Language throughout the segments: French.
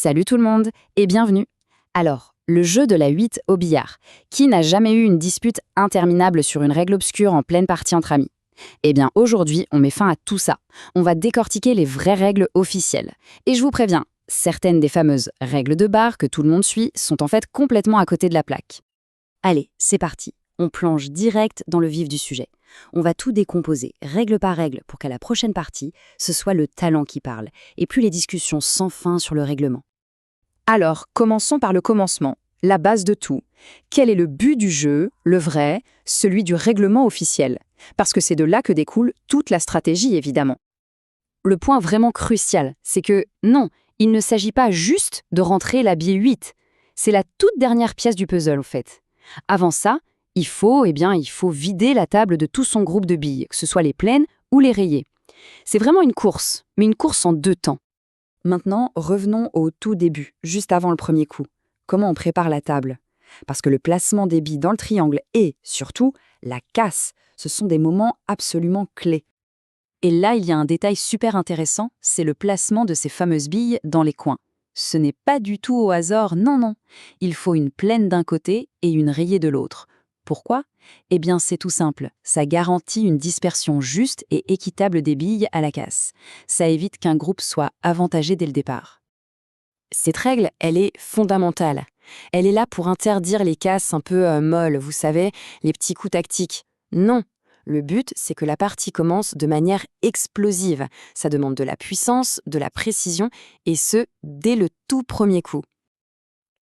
Salut tout le monde et bienvenue. Alors, le jeu de la 8 au billard. Qui n'a jamais eu une dispute interminable sur une règle obscure en pleine partie entre amis? Eh bien, aujourd'hui, on met fin à tout ça. On va décortiquer les vraies règles officielles. Et je vous préviens, certaines des fameuses règles de bar que tout le monde suit sont en fait complètement à côté de la plaque. Allez, c'est parti. On plonge direct dans le vif du sujet. On va tout décomposer, règle par règle, pour qu'à la prochaine partie, ce soit le talent qui parle, et plus les discussions sans fin sur le règlement. Alors, commençons par le commencement, la base de tout. Quel est le but du jeu, le vrai, celui du règlement officiel? Parce que c'est de là que découle toute la stratégie, évidemment. Le point vraiment crucial, c'est que non, il ne s'agit pas juste de rentrer la bille 8. C'est la toute dernière pièce du puzzle, en fait. Avant ça, il faut vider la table de tout son groupe de billes, que ce soit les pleines ou les rayées. C'est vraiment une course, mais une course en deux temps. Maintenant, revenons au tout début, juste avant le premier coup. Comment on prépare la table? Parce que le placement des billes dans le triangle et, surtout, la casse, ce sont des moments absolument clés. Et là, il y a un détail super intéressant, c'est le placement de ces fameuses billes dans les coins. Ce n'est pas du tout au hasard, non. Il faut une pleine d'un côté et une rayée de l'autre. Pourquoi? Eh bien, c'est tout simple. Ça garantit une dispersion juste et équitable des billes à la casse. Ça évite qu'un groupe soit avantagé dès le départ. Cette règle, elle est fondamentale. Elle est là pour interdire les casses un peu molles, vous savez, les petits coups tactiques. Non, le but, c'est que la partie commence de manière explosive. Ça demande de la puissance, de la précision, et ce, dès le tout premier coup.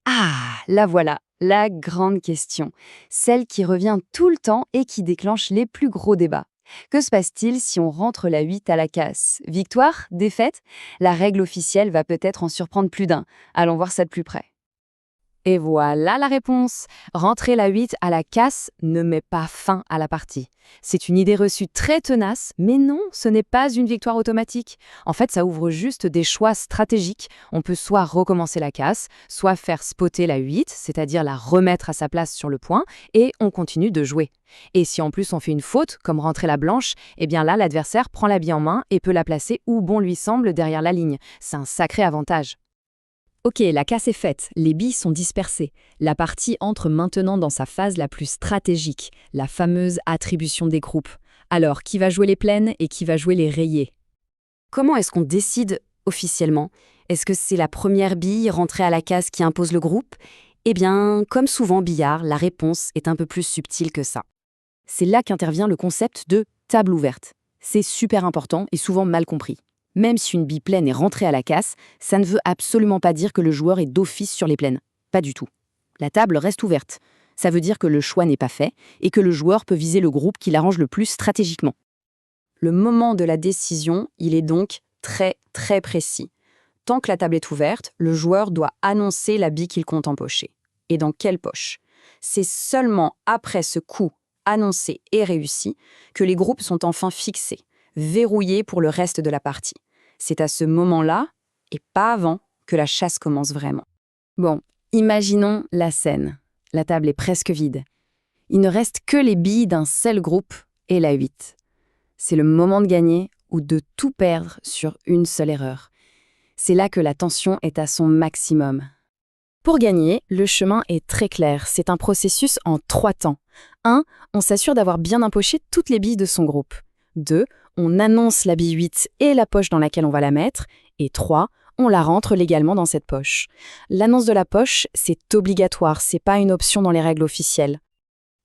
Ah, la voilà, la grande question. Celle qui revient tout le temps et qui déclenche les plus gros débats. Que se passe-t-il si on rentre la 8 à la casse? Victoire? Défaite? La règle officielle va peut-être en surprendre plus d'un. Allons voir ça de plus près. Et voilà la réponse. Rentrer la 8 à la casse ne met pas fin à la partie. C'est une idée reçue très tenace, mais non, ce n'est pas une victoire automatique. En fait, ça ouvre juste des choix stratégiques. On peut soit recommencer la casse, soit faire spotter la 8, c'est-à-dire la remettre à sa place sur le point, et on continue de jouer. Et si en plus on fait une faute, comme rentrer la blanche, eh bien là, l'adversaire prend la bille en main et peut la placer où bon lui semble derrière la ligne. C'est un sacré avantage. Ok, la casse est faite, les billes sont dispersées. La partie entre maintenant dans sa phase la plus stratégique, la fameuse attribution des groupes. Alors, qui va jouer les pleines et qui va jouer les rayées? Comment est-ce qu'on décide officiellement? Est-ce que c'est la première bille rentrée à la case qui impose le groupe? Eh bien, comme souvent billard, la réponse est un peu plus subtile que ça. C'est là qu'intervient le concept de table ouverte. C'est super important et souvent mal compris. Même si une bille pleine est rentrée à la casse, ça ne veut absolument pas dire que le joueur est d'office sur les pleines. Pas du tout. La table reste ouverte. Ça veut dire que le choix n'est pas fait et que le joueur peut viser le groupe qui l'arrange le plus stratégiquement. Le moment de la décision, il est donc très précis. Tant que la table est ouverte, le joueur doit annoncer la bille qu'il compte empocher. Et dans quelle poche? C'est seulement après ce coup annoncé et réussi que les groupes sont enfin fixés, verrouillés pour le reste de la partie. C'est à ce moment-là, et pas avant, que la chasse commence vraiment. Bon, imaginons la scène. La table est presque vide. Il ne reste que les billes d'un seul groupe et la 8. C'est le moment de gagner ou de tout perdre sur une seule erreur. C'est là que la tension est à son maximum. Pour gagner, le chemin est très clair. C'est un processus en 3 temps. 1. On s'assure d'avoir bien empoché toutes les billes de son groupe. 2. On annonce la bille 8 et la poche dans laquelle on va la mettre. Et 3. On la rentre légalement dans cette poche. L'annonce de la poche, c'est obligatoire, c'est pas une option dans les règles officielles.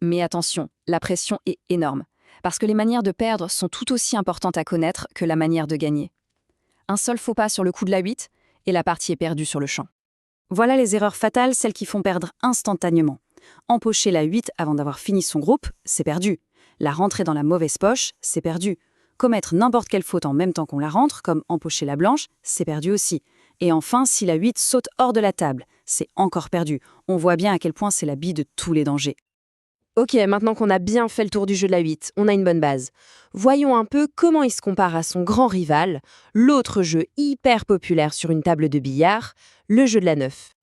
Mais attention, la pression est énorme. Parce que les manières de perdre sont tout aussi importantes à connaître que la manière de gagner. Un seul faux pas sur le coup de la 8 et la partie est perdue sur le champ. Voilà les erreurs fatales, celles qui font perdre instantanément. Empocher la 8 avant d'avoir fini son groupe, c'est perdu. La rentrer dans la mauvaise poche, c'est perdu. Commettre n'importe quelle faute en même temps qu'on la rentre, comme empocher la blanche, c'est perdu aussi. Et enfin, si la 8 saute hors de la table, c'est encore perdu. On voit bien à quel point c'est la bille de tous les dangers. Ok, maintenant qu'on a bien fait le tour du jeu de la 8, on a une bonne base. Voyons un peu comment il se compare à son grand rival, l'autre jeu hyper populaire sur une table de billard, le jeu de la 9.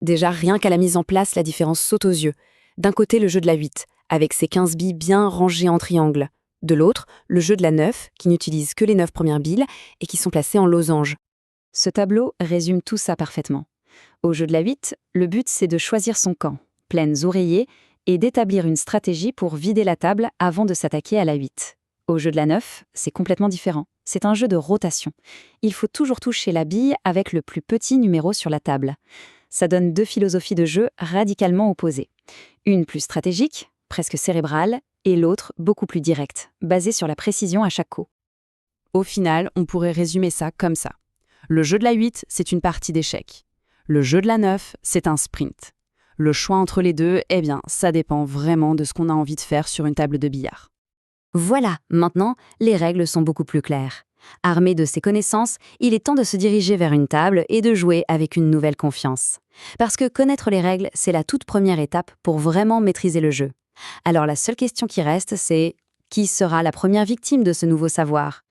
Déjà, rien qu'à la mise en place, la différence saute aux yeux. D'un côté, le jeu de la 8, avec ses 15 billes bien rangées en triangle. De l'autre, le jeu de la 9, qui n'utilise que les 9 premières billes et qui sont placées en losange. Ce tableau résume tout ça parfaitement. Au jeu de la 8, le but c'est de choisir son camp, plaines ou rayées, et d'établir une stratégie pour vider la table avant de s'attaquer à la 8. Au jeu de la 9, c'est complètement différent. C'est un jeu de rotation. Il faut toujours toucher la bille avec le plus petit numéro sur la table. Ça donne deux philosophies de jeu radicalement opposées. Une plus stratégique, presque cérébrale, et l'autre beaucoup plus directe, basée sur la précision à chaque coup. Au final, on pourrait résumer ça comme ça. Le jeu de la 8, c'est une partie d'échecs. Le jeu de la 9, c'est un sprint. Le choix entre les deux, eh bien, ça dépend vraiment de ce qu'on a envie de faire sur une table de billard. Voilà, maintenant, les règles sont beaucoup plus claires. Armé de ces connaissances, il est temps de se diriger vers une table et de jouer avec une nouvelle confiance. Parce que connaître les règles, c'est la toute première étape pour vraiment maîtriser le jeu. Alors la seule question qui reste, c'est qui sera la première victime de ce nouveau savoir ?